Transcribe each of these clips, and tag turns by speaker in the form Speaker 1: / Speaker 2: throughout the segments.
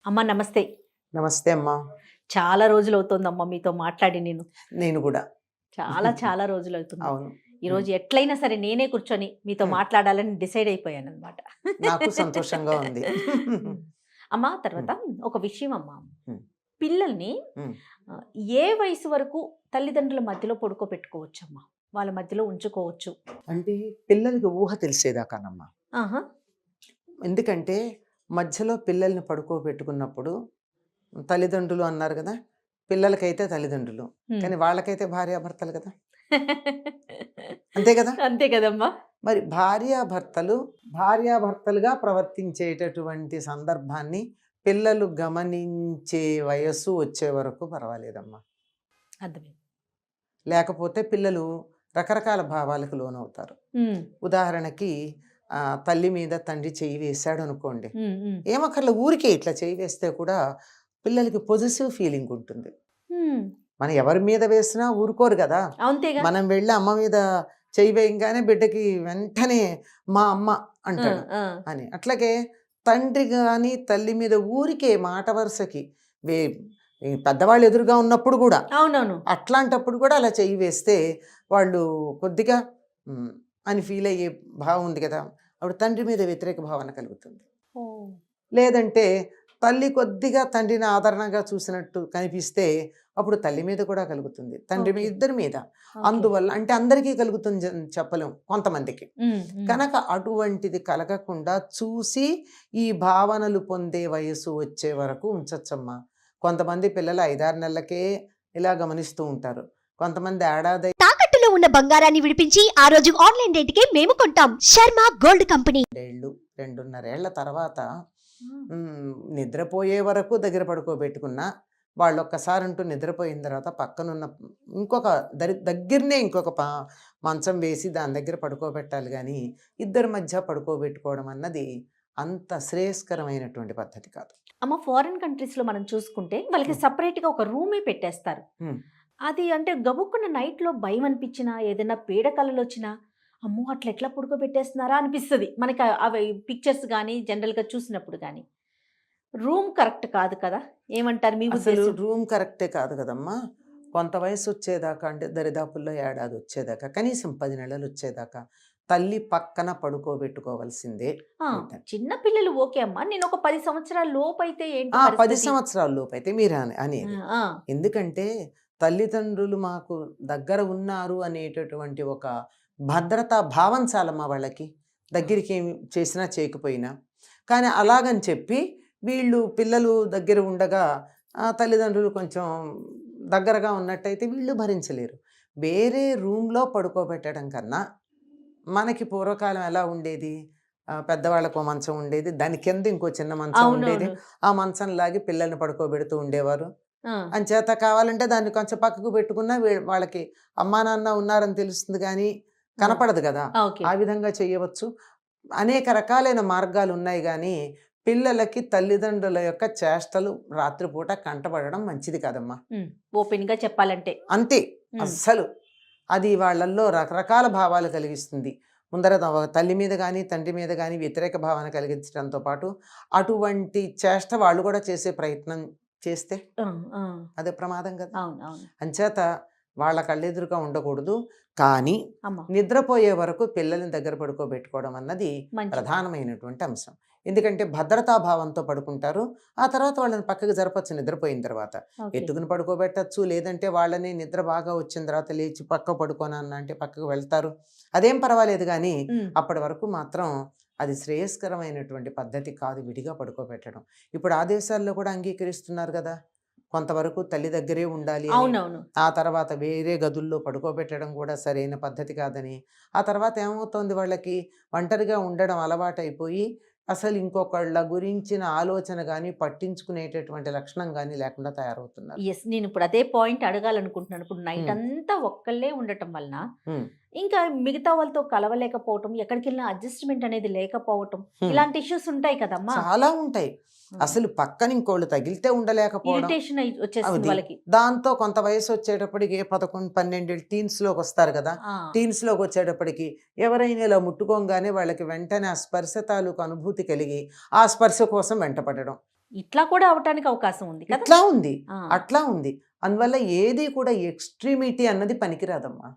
Speaker 1: అమ్మ నమస్తే.
Speaker 2: నమస్తే అమ్మా.
Speaker 1: చాలా రోజులవుతోందమ్మా మీతో మాట్లాడి నేను.
Speaker 2: నేను కూడా.
Speaker 1: చాలా రోజులవుతుంది.
Speaker 2: అవును.
Speaker 1: ఈరోజు ఎట్లైనా సరే నేనే కూర్చొని మీతో మాట్లాడాలని డిసైడ్ అయిపోయాననమాట.
Speaker 2: నాకు సంతోషంగా ఉంది.
Speaker 1: అమ్మా తర్వాత ఒక విషయం అమ్మా.
Speaker 2: హ్మ్.
Speaker 1: పిల్లల్ని
Speaker 2: హ్మ్.
Speaker 1: ఏ వయసు వరకు తల్లిదండ్రుల మధ్యలో పడుకోబెట్టుకోవచ్చమ్మా? వాళ్ళ మధ్యలో ఉంచుకోవచ్చు.
Speaker 2: అంటే పిల్లలకి ఊహ తెలిసేదాకానమ్మా.
Speaker 1: ఆహా!
Speaker 2: ఎందుకంటే మధ్యలో పిల్లల్ని పడుకోబెట్టుకున్నప్పుడు తల్లిదండ్రులు అన్నారు కదా! పిల్లలకైతే తల్లిదండ్రులు.
Speaker 1: హ్మ్.
Speaker 2: కానీ వాళ్ళకైతే భార్యాభర్తలు కదా! అంతే కదా!
Speaker 1: అంతే కదమ్మా!
Speaker 2: మరి భార్యాభర్తలుగా ప్రవర్తించేటటువంటి సందర్భాన్ని పిల్లలు గమనించే వయస్సు వచ్చే వరకు పర్వాలేదమ్మా.
Speaker 1: అర్థమైంది.
Speaker 2: లేకపోతే పిల్లలు రకరకాల భావాలకు లోనవుతారు.
Speaker 1: హ్మ్.
Speaker 2: ఉదాహరణకి తల్లి మీద తండ్రి చెయ్యి వేశాడు అనుకోండి,
Speaker 1: హ్మ్. హ్మ్.
Speaker 2: ఏమక్కర్ల ఊరికే ఇట్లా చెయ్యి వేస్తే కూడా పిల్లలకి పొజిటివ్ ఫీలింగ్ ఉంటుంది.
Speaker 1: హ్మ్.
Speaker 2: మనం ఎవరి మీద వేసినా ఊరుకోరు కదా.
Speaker 1: అంతేగా.
Speaker 2: మనం వెళ్ళి అమ్మ మీద చెయ్యి వేయంగానే బిడ్డకి వెంటనే మా అమ్మ
Speaker 1: ఆ!
Speaker 2: అంటాడు
Speaker 1: ఆ!
Speaker 2: అని. అట్లాగే తండ్రి కానీ తల్లి మీద ఊరికే మాట వరుసకి వే ఈ పెద్దవాళ్ళు ఎదురుగా ఉన్నప్పుడు కూడా,
Speaker 1: అవునవును.
Speaker 2: అట్లాంటప్పుడు కూడా అలా చెయ్యి వేస్తే వాళ్ళు కొద్దిగా "మ్" అని ఫీల్ అయ్యే భావం ఉంది కదా, అప్పుడు తండ్రి మీద వ్యతిరేక భావన కలుగుతుంది.
Speaker 1: ఓహ్!
Speaker 2: లేదంటే తల్లి కొద్దిగా తండ్రిని ఆదరణగా చూసినట్టు కనిపిస్తే అప్పుడు తల్లి మీద కూడా కలుగుతుంది, తండ్రి మీద,
Speaker 1: ఓకే.
Speaker 2: ఇద్దరి మీద.
Speaker 1: ఓకే.
Speaker 2: అందువల్ల అంటే అందరికీ కలుగుతుంది చెప్పలేం, కొంతమందికి.
Speaker 1: హ్మ్. హ్మ్.
Speaker 2: కనుక అటువంటిది కలగకుండా చూసి ఈ భావనలు పొందే వయసు వచ్చే వరకు ఉంచచ్చమ్మా. కొంతమంది పిల్లలు 5-6 నెలలకే ఇలా గమనిస్తూ ఉంటారు. కొంతమంది ఏడాది
Speaker 3: తాకట్టులో ఉన్న బంగారాన్ని విడిపించి ఆ రోజు ఆన్లైన్ రేటుకే మేము కొంటాం. Sharma gold company.
Speaker 2: 2.5 ఏళ్ల తర్వాత
Speaker 1: హ్మ్.
Speaker 2: నిద్రపోయే వరకు దగ్గర పడుకోబెట్టుకున్నా, వాళ్ళు ఒక్కసారి అంటూ నిద్రపోయిన తర్వాత పక్కనున్న ఇంకొక దగ్గరనే ఇంకొక మంచం వేసి దాని దగ్గర పడుకోబెట్టాలి కానీ ఇద్దరి మధ్య పడుకోబెట్టుకోవడం అన్నది అంత శ్రేయస్కరమైనటువంటి పద్ధతి కాదు.
Speaker 1: అమ్మ ఫారిన్ కంట్రీస్‌లో మనం చూసుకుంటే వాళ్ళకి సెపరేట్‌గా ఒక రూమే పెట్టేస్తారు.
Speaker 2: హ్మ్.
Speaker 1: అది అంటే గబుక్కున నైట్‌లో భయం అనిపించినా, ఏదైనా పీడ కలలొచ్చినా, అమ్మో! అట్లా ఎట్లా పడుకోబెట్టేస్తున్నారా అనిపిస్తది. మనకి అవి పిక్చర్స్ గాని, జనరల్‌గా చూసినప్పుడు గాని. రూమ్ కరెక్ట్ కాదు కదా! ఏమంటారు మీ
Speaker 2: అసలు
Speaker 1: ఉద్దేశం?
Speaker 2: రూమ్ కరెక్టే కాదు కదమ్మా. కొంత వయసు వచ్చేదాకా, అంటే దరిదాపుల్లో ఏడాది వచ్చేదాకా, కనీసం 10 నెలలు వచ్చేదాకా తల్లి పక్కన పడుకోబెట్టుకోవాల్సిందే
Speaker 1: ఆ!
Speaker 2: బిడ్డని.
Speaker 1: చిన్న పిల్లలు ఓకే అమ్మ. నేను ఒక 10 సంవత్సరాల లోపైతే ఏంటి
Speaker 2: 10
Speaker 1: పరిస్థితి?
Speaker 2: సంవత్సరాల లోపైతే మీరు
Speaker 1: ఆ!
Speaker 2: అనేది.
Speaker 1: ఆ!
Speaker 2: ఎందుకంటే తల్లిదండ్రులు మాకు దగ్గర ఉన్నారు అనేటటువంటి ఒక భద్రతా భావం చాలమ్మా వాళ్ళకి. దగ్గరికి ఏమి చేసినా చేయకపోయినా. కానీ అలాగని చెప్పి వీళ్ళు పిల్లలు దగ్గర ఉండగా తల్లిదండ్రులు కొంచెం దగ్గరగా ఉన్నట్టయితే వీళ్ళు భరించలేరు. వేరే రూమ్‌లో పడుకోబెట్టడం కన్నా, మనకి పూర్వకాలం ఎలా ఉండేది? పెద్దవాళ్ళకో మంచం ఉండేది. దాని కింద ఇంకో చిన్న మంచం ఉండేది.
Speaker 1: అవునవును.
Speaker 2: ఆ మంచం లాగి పిల్లల్ని పడుకోబెడుతూ ఉండేవారు.
Speaker 1: ఆ!
Speaker 2: అంచేత కావాలంటే దాన్ని కొంచెం పక్కకు పెట్టుకున్నా వాళ్ళకి అమ్మా, నాన్న ఉన్నారని తెలుస్తుంది గానీ,
Speaker 1: ఆ!
Speaker 2: కనపడదు గదా!
Speaker 1: ఓకే.
Speaker 2: ఆ విధంగా చేయవచ్చు. అనేక రకాలైన మార్గాలున్నాయి గానీ, పిల్లలకి తల్లిదండ్రుల యొక్క చేష్టలు రాత్రిపూట కంటపడడం మంచిది కాదమ్మా.
Speaker 1: హ్మ్. ఓపెన్‌గా చెప్పాలంటే.
Speaker 2: అంతే.
Speaker 1: హ్మ్.
Speaker 2: అస్సలు. అది వాళ్ళల్లో రకరకాల భావాలు కలిగిస్తుంది. ముందర తల్లి మీద గానీ, తండ్రి మీద గానీ వ్యతిరేక భావన కలిగించడంతో పాటు, అటువంటి చేష్ట వాళ్ళు కూడా చేసే ప్రయత్నం చేస్తే
Speaker 1: ఆ! ఆ!
Speaker 2: అదే ప్రమాదం కదా.
Speaker 1: అవును. అవును.
Speaker 2: అంచేత వాళ్ళ కళ్ళెదురుగా ఉండకూడదు. కానీ
Speaker 1: అమ్మ.
Speaker 2: నిద్రపోయే వరకు పిల్లల్ని దగ్గర పడుకోబెట్టుకోవడం అన్నది
Speaker 1: మంచిది.
Speaker 2: ప్రధానమైనటువంటి అంశం. ఎందుకంటే భద్రతా భావంతో పడుకుంటారు. ఆ తర్వాత వాళ్ళని పక్కకి జరపొచ్చు నిద్రపోయిన తర్వాత.
Speaker 1: ఓకే.
Speaker 2: ఎత్తుకుని పడుకోబెట్టొచ్చు. లేదంటే వాళ్ళని నిద్ర బాగా వచ్చిన తర్వాత లేచి పక్క పడుకోనన్నా అంటే పక్కకు వెళ్తారు. అదేం పర్వాలేదు గానీ,
Speaker 1: హ్మ్.
Speaker 2: అప్పటి వరకు మాత్రం అది శ్రేయస్కరమైనటువంటి పద్ధతి కాదు విడిగా పడుకోబెట్టడం. ఇప్పుడు ఆ దేశాల్లో కూడా అంగీకరిస్తున్నారు గదా! కొంతవరకు తల్లి దగ్గరే ఉండాలి అని.
Speaker 1: అవునవును.
Speaker 2: ఆ తర్వాత వేరే గదుల్లో పడుకోబెట్టడం కూడా సరైన పద్ధతి కాదని. ఆ తర్వాత ఏమవుతోంది వాళ్ళకి, ఒంటరిగా ఉండడం అలవాటైపోయి అసలు ఇంకొకళ్ళ గురించిన ఆలోచన గానీ, పట్టించుకునేటటువంటి లక్షణం గానీ లేకుండా తయారవుతున్నారు.
Speaker 1: యెస్. నేనిప్పుడు అదే పాయింట్ అడగాలనుకుంటున్నాను. ఇప్పుడు నైట్
Speaker 2: హ్మ్.
Speaker 1: అంతా ఒక్కళ్ళే ఉండటం వలన,
Speaker 2: హ్మ్.
Speaker 1: ఇంకా మిగతా వాళ్ళతో కలవలేకపోవటం, ఎక్కడికెళ్ళినా అడ్జస్ట్‌మెంట్ అనేది లేకపోవటం,
Speaker 2: హ్మ్.
Speaker 1: ఇలాంటి ఇష్యూస్ ఉంటాయి కదమ్మా!
Speaker 2: చాలా ఉంటాయి.
Speaker 1: ఆ!
Speaker 2: అసలు పక్కన ఇంకోళ్ళు తగిలితే ఉండలేకపోవడం.
Speaker 1: ఇరిటేషన్ వచ్చేస్తుంది
Speaker 2: అది.
Speaker 1: వాళ్ళకి.
Speaker 2: దాంతో కొంత వయసొచ్చేటప్పటికి 11, 12 టీన్స్‌లోకొస్తారు కదా!
Speaker 1: ఆ!
Speaker 2: టీన్స్‌లోకొచ్చేటప్పటికి ఎవరైనా ఇలా ముట్టుకోంగానే వాళ్ళకి వెంటనే ఆ స్పర్శ తాలూకు అనుభూతి కలిగి, ఆ స్పర్శ కోసం వెంటపడడం.
Speaker 1: ఇట్లా కూడా అవటానికి అవకాశం ఉంది కదా.
Speaker 2: ఇట్లా ఉంది,
Speaker 1: ఆ,
Speaker 2: అట్లా ఉంది. అందువల్ల ఏది కూడా ఎక్స్ట్రీమిటీ అన్నది పనికిరాదమ్మా.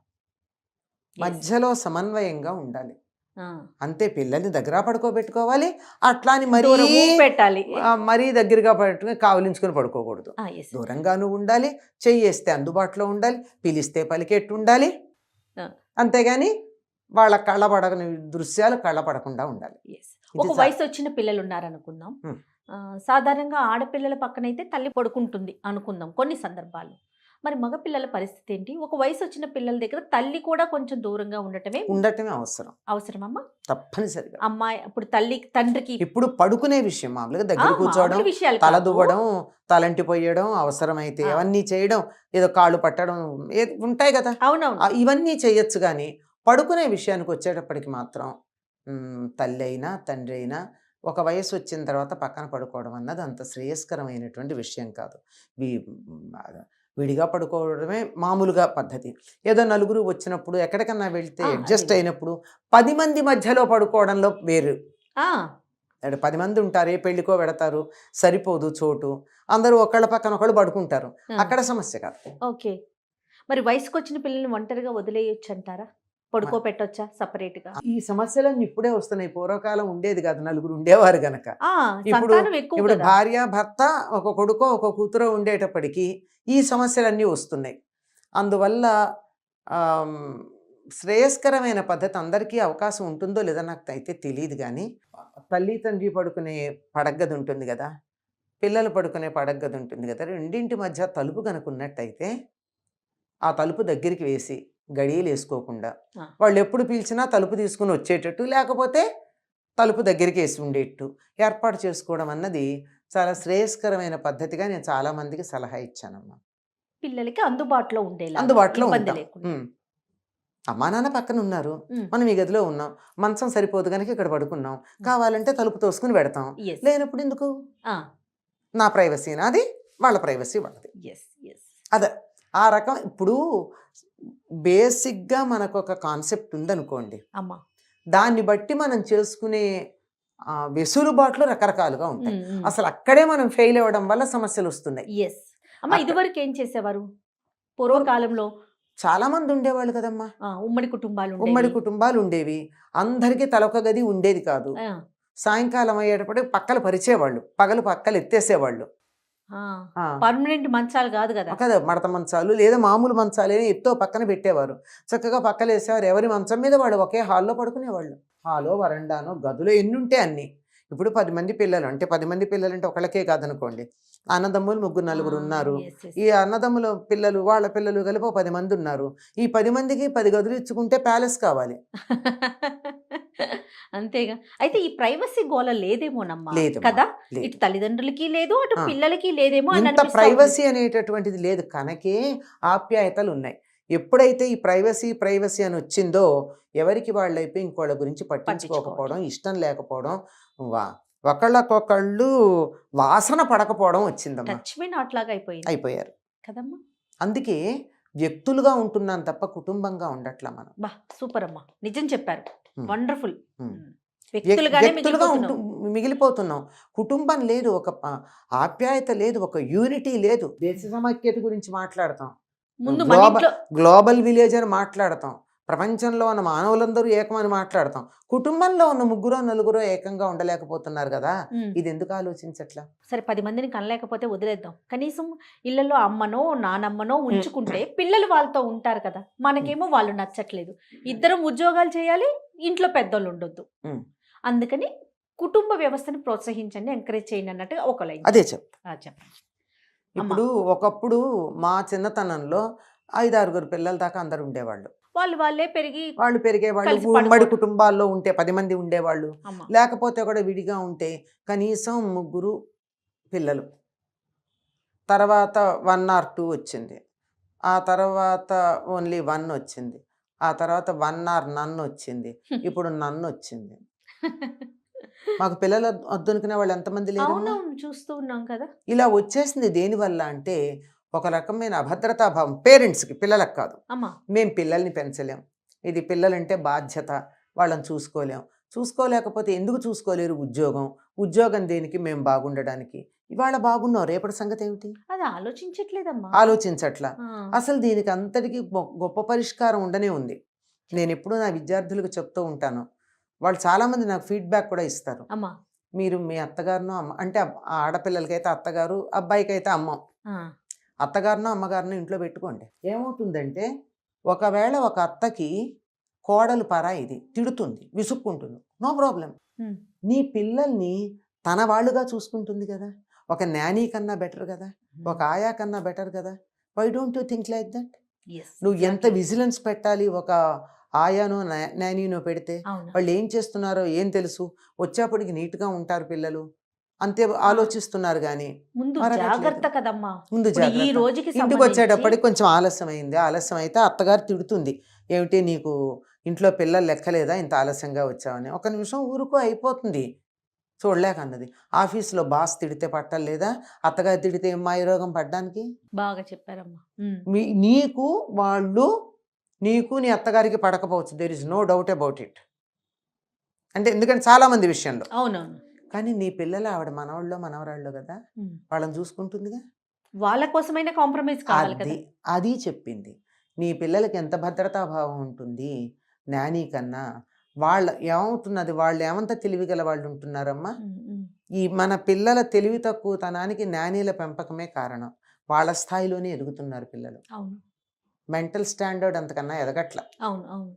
Speaker 1: yes.
Speaker 2: మధ్యలో సమన్వయంగా ఉండాలి
Speaker 1: ఆ,
Speaker 2: అంతే. పిల్లల్ని దగ్గర పడుకోబెట్టుకోవాలి, అట్లా అని మరీ
Speaker 1: దూరము పెట్టాలి.
Speaker 2: మరీ దగ్గరగా పట్టుకుని కావలించుకొని పడుకోకూడదు.
Speaker 1: ఆ, yes.
Speaker 2: దూరంగాను ఉండాలి, చెయ్యేస్తే అందుబాటులో ఉండాలి, పిలిస్తే పలికెట్టు ఉండాలి.
Speaker 1: ఆ.
Speaker 2: అంతేగాని వాళ్ళ కళ్ళపడని దృశ్యాలు కళ్ళపడకుండా ఉండాలి.
Speaker 1: Yes.
Speaker 2: ఇది
Speaker 1: ఒక వయసు వచ్చిన పిల్లలు ఉన్నారనుకుందాం.
Speaker 2: Hmm.
Speaker 1: సాధారణంగా ఆడపిల్లల పక్కనైతే తల్లి పడుకుంటుంది అనుకుందాం కొన్ని సందర్భాలు. మరి మగపిల్లల పరిస్థితి ఏంటి? ఒక వయసు వచ్చిన పిల్లల దగ్గర తల్లి కూడా కొంచెం దూరంగా
Speaker 2: ఉండటమే అవసరం,
Speaker 1: అవసరమమ్మా.
Speaker 2: తప్పనిసరిగా.
Speaker 1: అమ్మాయి ఇప్పుడు తల్లి తండ్రికి
Speaker 2: ఇప్పుడు పడుకునే విషయం మామూలుగా దగ్గర కూర్చోవడం,
Speaker 1: మామూలు విషయాలు
Speaker 2: తల
Speaker 1: కాదు.
Speaker 2: దువ్వడం, తలంటి పోయడం, అవసరమైతే
Speaker 1: ఆ.
Speaker 2: అవన్నీ చేయడం, ఏదో కాళ్ళు పట్టడం ఉంటాయి కదా,
Speaker 1: అవునవును.
Speaker 2: ఇవన్నీ చేయొచ్చు. కానీ పడుకునే విషయానికి వచ్చేటప్పటికి మాత్రం తల్లి అయినా తండ్రి అయినా ఒక వయసు వచ్చిన తర్వాత పక్కన పడుకోవడం అన్నది అంత శ్రేయస్కరమైనటువంటి విషయం కాదు. విడిగా పడుకోవడమే మామూలుగా పద్ధతి. ఏదో నలుగురు వచ్చినప్పుడు ఎక్కడికన్నా వెళ్తే అడ్జస్ట్
Speaker 1: అదే.
Speaker 2: అయినప్పుడు 10 మంది మధ్యలో పడుకోవడంలో వేరు.
Speaker 1: ఆ,
Speaker 2: 10 మంది ఉంటారు, ఏ పెళ్లికో పెడతారు, సరిపోదు చోటు, అందరూ ఒకళ్ళ పక్కన ఒకళ్ళు పడుకుంటారు,
Speaker 1: ఆ.
Speaker 2: అక్కడ సమస్య కాదు.
Speaker 1: ఓకే. మరి వయసుకు వచ్చిన పిల్లల్ని ఒంటరిగా వదిలేయొచ్చు అంటారా? పడుకోబెట్టొచ్చా సపరేట్ గా?
Speaker 2: ఈ సమస్యలన్నీ ఇప్పుడే వస్తున్నాయి, పూర్వకాలం ఉండేది కాదు, నలుగురు ఉండేవారు గనక. ఇప్పుడు
Speaker 1: సంతానం ఎక్కువ
Speaker 2: ఇప్పుడు
Speaker 1: కదా.
Speaker 2: భార్య భర్త ఒక కొడుకో ఒక కూతురో ఉండేటప్పటికీ ఈ సమస్యలన్నీ వస్తున్నాయి. అందువల్ల ఆమ్, శ్రేయస్కరమైన పద్ధతి అందరికీ అవకాశం ఉంటుందో లేదో నాకు అయితే తెలియదు. కానీ తల్లి తండ్రి పడుకునే పడగ్గది ఉంటుంది కదా, పిల్లలు పడుకునే పడగ్గది ఉంటుంది కదా, రెండింటి మధ్య తలుపు కనుక ఉన్నట్టయితే ఆ తలుపు దగ్గరికి వేసి గడియలు వేసుకోకుండా
Speaker 1: ఆ.
Speaker 2: వాళ్ళు ఎప్పుడు పిలిచినా తలుపు తీసుకుని వచ్చేటట్టు, లేకపోతే తలుపు దగ్గరికి వేసి ఉండేట్టు ఏర్పాటు చేసుకోవడం అన్నది చాలా శ్రేయస్కరమైన పద్ధతిగా నేను చాలా మందికి సలహా ఇచ్చానమ్మా.
Speaker 1: పిల్లలకి అందుబాటులో ఉండేలా,
Speaker 2: అందుబాటులో
Speaker 1: ఇబ్బంది
Speaker 2: ఉంటాం.
Speaker 1: లేకుండా.
Speaker 2: అమ్మా నాన్న పక్కన ఉన్నారు,
Speaker 1: ఉమ్.
Speaker 2: మనం ఈ గదిలో ఉన్నాం, మంచం సరిపోదు కనుక ఇక్కడ పడుకున్నాం, కావాలంటే తలుపు తోసుకుని పెడతాం,
Speaker 1: Yes.
Speaker 2: లేనప్పుడు ఎందుకు?
Speaker 1: ఆ,
Speaker 2: నా ప్రైవసీ నాది, వాళ్ళ ప్రైవసీ వాళ్ళది.
Speaker 1: yes, yes.
Speaker 2: అదే ఆ రకం. ఇప్పుడు బేసిక్గా మనకు ఒక కాన్సెప్ట్ ఉందనుకోండి,
Speaker 1: అమ్మా.
Speaker 2: దాన్ని బట్టి మనం చేసుకునే వెసులుబాట్లు రకరకాలుగా ఉంటాయి.
Speaker 1: ఉమ్, ఉమ్.
Speaker 2: అసలు అక్కడే మనం ఫెయిల్ అవ్వడం వల్ల సమస్యలు వస్తున్నాయి.
Speaker 1: Yes. అమ్మా,
Speaker 2: అక్కడ-
Speaker 1: ఇదివరకు ఏం చేసేవారు? పూర్వకాలంలో
Speaker 2: చాలా మంది ఉండేవాళ్ళు కదమ్మా,
Speaker 1: ఉమ్మడి కుటుంబాలు ఉండేవి.
Speaker 2: ఉమ్మడి కుటుంబాలు ఉండేవి, అందరికీ తలొక గది ఉండేది కాదు.
Speaker 1: ఆ,
Speaker 2: సాయంకాలం అయ్యేటప్పటికి పక్కలు పరిచేవాళ్ళు, పగలు పక్కలు ఎత్తేసేవాళ్ళు.
Speaker 1: ఆ, పర్మనెంట్ మంచాలు కాదు కదా.
Speaker 2: కదా, మడత మంచాలు లేదా మామూలు మంచాలు ఎత్తో పక్కన పెట్టేవారు, చక్కగా పక్కలు వేసేవారు. ఎవరి మంచం మీద వాళ్ళు ఒకే హాల్లో పడుకునేవాళ్ళు. హాలో, వరండానో, గదులు ఎన్ని ఉంటే అన్ని. ఇప్పుడు 10 మంది పిల్లలు అంటే 10 మంది పిల్లలు అంటే ఒకళ్ళకే కాదనుకోండి, అన్నదమ్ములు 3 4 ఉన్నారు.
Speaker 1: Yes, yes.
Speaker 2: ఈ అన్నదమ్ముల పిల్లలు వాళ్ళ పిల్లలు కలిపి 10 మంది ఉన్నారు. ఈ 10 మందికి 10 గదులు ఇచ్చుకుంటే ప్యాలెస్ కావాలి.
Speaker 1: అంతేగా. అయితే ఈ ప్రైవసీ గోల లేదేమోనమ్మా
Speaker 2: లేదమ్మా,
Speaker 1: కదా.
Speaker 2: లేదు.
Speaker 1: ఇటు తల్లిదండ్రులకి లేదు, అటు
Speaker 2: ఆ.
Speaker 1: పిల్లలకి లేదేమో అని
Speaker 2: ఇంత
Speaker 1: అనిపిస్తా ఉంది.
Speaker 2: ప్రైవసీ అనేటటువంటిది లేదు కనుకే ఆప్యాయతలు ఉన్నాయి. ఎప్పుడైతే ఈ ప్రైవసీ అని వచ్చిందో ఎవరికి వాళ్ళైపోయి ఇంకోళ్ళ గురించి పట్టించుకోకపోవడం, ఇష్టం లేకపోవడం, ఒకళ్ళకొకళ్ళు వాసన పడకపోవడం వచ్చిందమ్మా.
Speaker 1: టచ్ మీ నాట్ లాగా అయిపోయింది
Speaker 2: అయిపోయారు.
Speaker 1: కదమ్మా.
Speaker 2: అందుకే వ్యక్తులుగా ఉంటున్నాం తప్ప కుటుంబంగా ఉండట్లా మనం.
Speaker 1: బా, సూపర్ అమ్మా, నిజం చెప్పారు.
Speaker 2: Hmm.
Speaker 1: వండర్ఫుల్.
Speaker 2: Hmm.
Speaker 1: వ్యక్తులుగానే
Speaker 2: వ్యక్తులుగా
Speaker 1: మిగిలిపోతున్నాం.
Speaker 2: మిగిలిపోతున్నాం. కుటుంబం లేదు, ఒక ఆప్యాయత లేదు, ఒక యూనిటీ లేదు. దేశ సమైక్యత గురించి మాట్లాడతాం,
Speaker 1: ముందు మన ఇంట్లో
Speaker 2: గ్లోబల్ విలేజ్ అని మాట్లాడతాం, ప్రపంచంలో ఉన్న మానవులందరూ ఏకమని మాట్లాడతాం. కుటుంబంలో ఉన్న 3 4 ఏకంగా ఉండలేకపోతున్నారు కదా, ఇది ఎందుకు ఆలోచించట్లా?
Speaker 1: సరే 10 మందిని కనలేకపోతే వదిలేద్దాం, కనీసం ఇళ్లలో అమ్మనో నానమ్మనో ఉంచుకుంటే పిల్లలు వాళ్ళతో ఉంటారు కదా. మనకేమో వాళ్ళు నచ్చట్లేదు, ఇద్దరం ఉద్యోగాలు చేయాలి, ఇంట్లో పెద్దోళ్ళు ఉండొద్దు. అందుకని కుటుంబ వ్యవస్థను ప్రోత్సహించండి, ఎంకరేజ్ చేయండి అన్నట్టుగా ఒక లైన్.
Speaker 2: అదే
Speaker 1: చెప్పండి.
Speaker 2: ఇప్పుడు ఒకప్పుడు మా చిన్నతనంలో 5 6 పిల్లల దాకా అందరు ఉండేవాళ్ళు.
Speaker 1: వాళ్ళే పెరిగి
Speaker 2: వాళ్ళు పెరిగేవాళ్ళు.
Speaker 1: కలిసి
Speaker 2: ఉమ్మడి
Speaker 1: పడుకోవడం.
Speaker 2: కుటుంబాల్లో ఉంటే 10 మంది ఉండేవాళ్ళు,
Speaker 1: అమ్మ.
Speaker 2: లేకపోతే కూడా విడిగా ఉంటే కనీసం 3 పిల్లలు. తర్వాత 1 or 2 వచ్చింది, ఆ తర్వాత ఓన్లీ 1 వచ్చింది, ఆ తర్వాత 1 or none వచ్చింది, ఇప్పుడు నన్ను వచ్చింది. మాకు పిల్లలు వద్దనుకునే వాళ్ళు ఎంతమంది లేరు.
Speaker 1: అవునవును, చూస్తూ ఉన్నాం కదా.
Speaker 2: ఇలా వచ్చేసింది దేనివల్ల అంటే ఒక రకమైన అభద్రతా భావం పేరెంట్స్కి, పిల్లలకు కాదు.
Speaker 1: అమ్మా,
Speaker 2: మేము పిల్లల్ని పెంచలేం, ఇది పిల్లలంటే బాధ్యత, వాళ్ళని చూసుకోలేం. చూసుకోలేకపోతే ఎందుకు చూసుకోలేరు? ఉద్యోగం దేనికి? మేము బాగుండడానికి. ఇవాళ బాగున్నావు, రేపటి సంగతి ఏమిటి?
Speaker 1: అది ఆలోచించట్లేదమ్మా.
Speaker 2: ఆలోచించట్లా.
Speaker 1: ఆ,
Speaker 2: అసలు దీనికి అంతటికి గొప్ప పరిష్కారం ఉండనే ఉంది. నేను ఎప్పుడూ నా విద్యార్థులకు చెప్తూ ఉంటాను. వాళ్ళు చాలామంది నాకు ఫీడ్బ్యాక్ కూడా ఇస్తారు.
Speaker 1: అమ్మా.
Speaker 2: మీరు మీ అత్తగారినో అమ్మ అంటే ఆ ఆడపిల్లలకైతే అత్తగారు, అబ్బాయికైతే అమ్మ.
Speaker 1: ఆ,
Speaker 2: అత్తగారినో అమ్మగారినో ఇంట్లో పెట్టుకోండి. ఏమవుతుందంటే ఒకవేళ ఒక అత్తకి కోడలు పరాయిది తిడుతుంది, విసుక్కుంటుంది, నో ప్రాబ్లం.
Speaker 1: ఉమ్,
Speaker 2: నీ పిల్లల్ని తన వాళ్ళుగా చూసుకుంటుంది కదా. ఒక నానీ కన్నా బెటర్ కదా, ఒక ఆయా కన్నా బెటర్ కదా. Why don't you think like that?
Speaker 1: yes,
Speaker 2: నువ్వు ఎంత
Speaker 1: exactly.
Speaker 2: విజిలెన్స్ పెట్టాలి ఒక ఆయానో నానీనో పెడితే?
Speaker 1: అవును.
Speaker 2: వాళ్ళు ఏం చేస్తున్నారో ఏం తెలుసు? వచ్చేప్పటికి నీట్గా ఉంటారు పిల్లలు, అంతే ఆలోచిస్తున్నారు. కానీ
Speaker 1: ముందు
Speaker 2: మరగట్లేదు.
Speaker 1: జాగ్రత్త కదమ్మా.
Speaker 2: ముందు
Speaker 1: ఇప్పుడు ఈ
Speaker 2: జాగ్రత్త.
Speaker 1: రోజుకి
Speaker 2: ఇంటికి
Speaker 1: సంబంధించి
Speaker 2: వచ్చేటప్పటికి కొంచెం ఆలస్యమైంది. ఆలస్యం అయితే అత్తగారు తిడుతుంది, ఏమిటి నీకు ఇంట్లో పిల్లలు లెక్కలేదా, ఇంత ఆలస్యంగా వచ్చావని. ఒక నిమిషం ఊరుకో, అయిపోతుంది. చూడలేక అన్నది. ఆఫీస్లో బాస్ తిడితే పట్టలేదా, అత్తగారు తిడితే ఏం మాయరోగం పడ్డానికి?
Speaker 1: బాగా చెప్పారమ్మా.
Speaker 2: నీకు వాళ్ళు, నీకు నీ అత్తగారికి పడకపోవచ్చు, there is no doubt about it. అంటే ఎందుకంటే చాలామంది విషయంలో.
Speaker 1: అవునవును.
Speaker 2: కానీ నీ పిల్లలు ఆవిడ మనవాళ్ళు మనవరాళ్ళు కదా,
Speaker 1: ఉమ్.
Speaker 2: వాళ్ళని చూసుకుంటుందిగా.
Speaker 1: వాళ్ళ కోసమైనా కాంప్రమైజ్ కావాలి కదా.
Speaker 2: అది చెప్పింది. నీ పిల్లలకి ఎంత భద్రతాభావం ఉంటుంది నానీ కన్నా. ఏమవుతున్నది, వాళ్ళు ఏమంత తెలివిగల వాళ్ళు ఉంటున్నారమ్మా.
Speaker 1: ఉమ్, ఉమ్.
Speaker 2: ఈ మన పిల్లల తెలివి తక్కువతనానికి నానీల పెంపకమే కారణం. వాళ్ళ స్థాయిలోనే ఎదుగుతున్నారు పిల్లలు.
Speaker 1: అవును,
Speaker 2: మెంటల్ స్టాండర్డ్ అంతకన్నా ఎదగట్ల.
Speaker 1: అవును, అవును.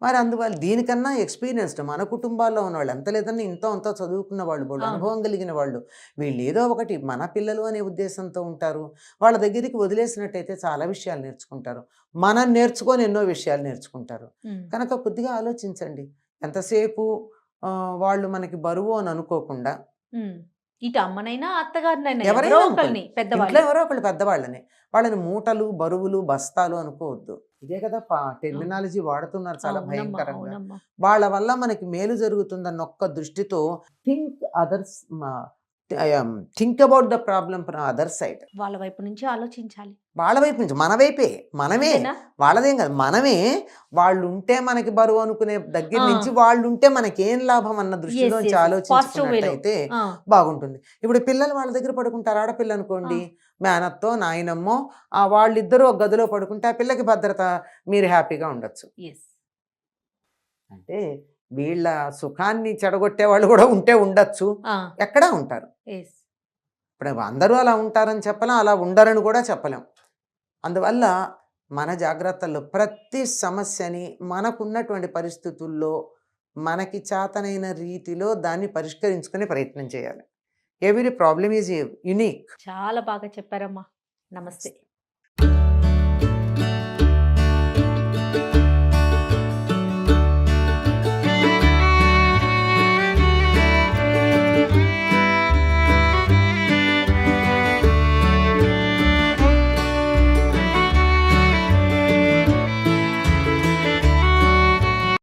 Speaker 2: మరి అందువల్ల దీనికన్నా ఎక్స్పీరియన్స్డ్ మన కుటుంబాల్లో ఉన్నవాళ్ళు, ఎంత లేదన్నా ఇంతో అంతో చదువుకున్న వాళ్ళు, వాళ్ళు
Speaker 1: అవును.
Speaker 2: అనుభవం కలిగిన వాళ్ళు, వీళ్ళు ఏదో ఒకటి మన పిల్లలు అనే ఉద్దేశంతో ఉంటారు. వాళ్ళ దగ్గరికి వదిలేసినట్టయితే చాలా విషయాలు నేర్చుకుంటారు. మనం నేర్చుకొని ఎన్నో విషయాలు నేర్చుకుంటారు.
Speaker 1: ఉమ్.
Speaker 2: కనుక కొద్దిగా ఆలోచించండి. ఎంతసేపు వాళ్ళు మనకి బరువు అని అనుకోకుండా,
Speaker 1: ఉమ్. ఇటు అమ్మనైనా అత్తగారినైనా
Speaker 2: ఎవరైనా
Speaker 1: ఎవరో
Speaker 2: అనుకోండి,
Speaker 1: ఒకరిని
Speaker 2: ఇంట్లో
Speaker 1: పెద్దవాళ్ళు.
Speaker 2: ఎవరో ఒకళ్ళు పెద్దవాళ్ళని, వాళ్ళని మూటలు బరువులు బస్తాలు అనుకోవద్దు. ఇదే కదా టెర్మినాలజీ వాడుతున్నారు చాలా
Speaker 1: అవునమ్మా,
Speaker 2: భయంకరంగా.
Speaker 1: అవునమ్మా.
Speaker 2: వాళ్ళ వల్ల మనకి మేలు జరుగుతుందన్న ఒక్క దృష్టితో think about the problem from other side.
Speaker 1: వాళ్ళ వైపు నుంచి ఆలోచించాలి.
Speaker 2: వాళ్ళ వైపు నుంచి, మన వైపే, మనమే,
Speaker 1: అంతేనా?
Speaker 2: వాళ్ళదేం కాదు, మనమే. వాళ్ళు ఉంటే మనకి బరువు అనుకునే దగ్గర
Speaker 1: ఆ.
Speaker 2: నుంచి వాళ్ళు ఉంటే మనకేం లాభం అన్న దృష్టిలోంచి
Speaker 1: yes, yes.
Speaker 2: ఆలోచించుకున్నట్టయితే
Speaker 1: ఆ,
Speaker 2: బాగుంటుంది. ఇప్పుడు పిల్లలు వాళ్ళ దగ్గర పడుకుంటారు. ఆడపిల్ల అనుకోండి, మేనత్తో నాయనమ్మో వాళ్ళిద్దరూ ఒక గదిలో పడుకుంటే ఆ పిల్లకి భద్రత, మీరు హ్యాపీగా ఉండొచ్చు.
Speaker 1: yes.
Speaker 2: అంటే వీళ్ళ సుఖాన్ని చెడగొట్టే వాళ్ళు కూడా ఉంటే ఉండొచ్చు,
Speaker 1: ఆ,
Speaker 2: ఎక్కడా ఉంటారు.
Speaker 1: yes.
Speaker 2: ఇప్పుడు అందరూ అలా ఉంటారని చెప్పలేం, అలా ఉండరని కూడా చెప్పలేం. అందువల్ల మన జాగ్రత్తల్లో ప్రతి సమస్యని మనకున్నటువంటి పరిస్థితుల్లో మనకి చేతనైన రీతిలో దాన్ని పరిష్కరించుకునే ప్రయత్నం చేయాలి. Every problem is unique.
Speaker 1: చాలా బాగా చెప్పారమ్మా. నమస్తే.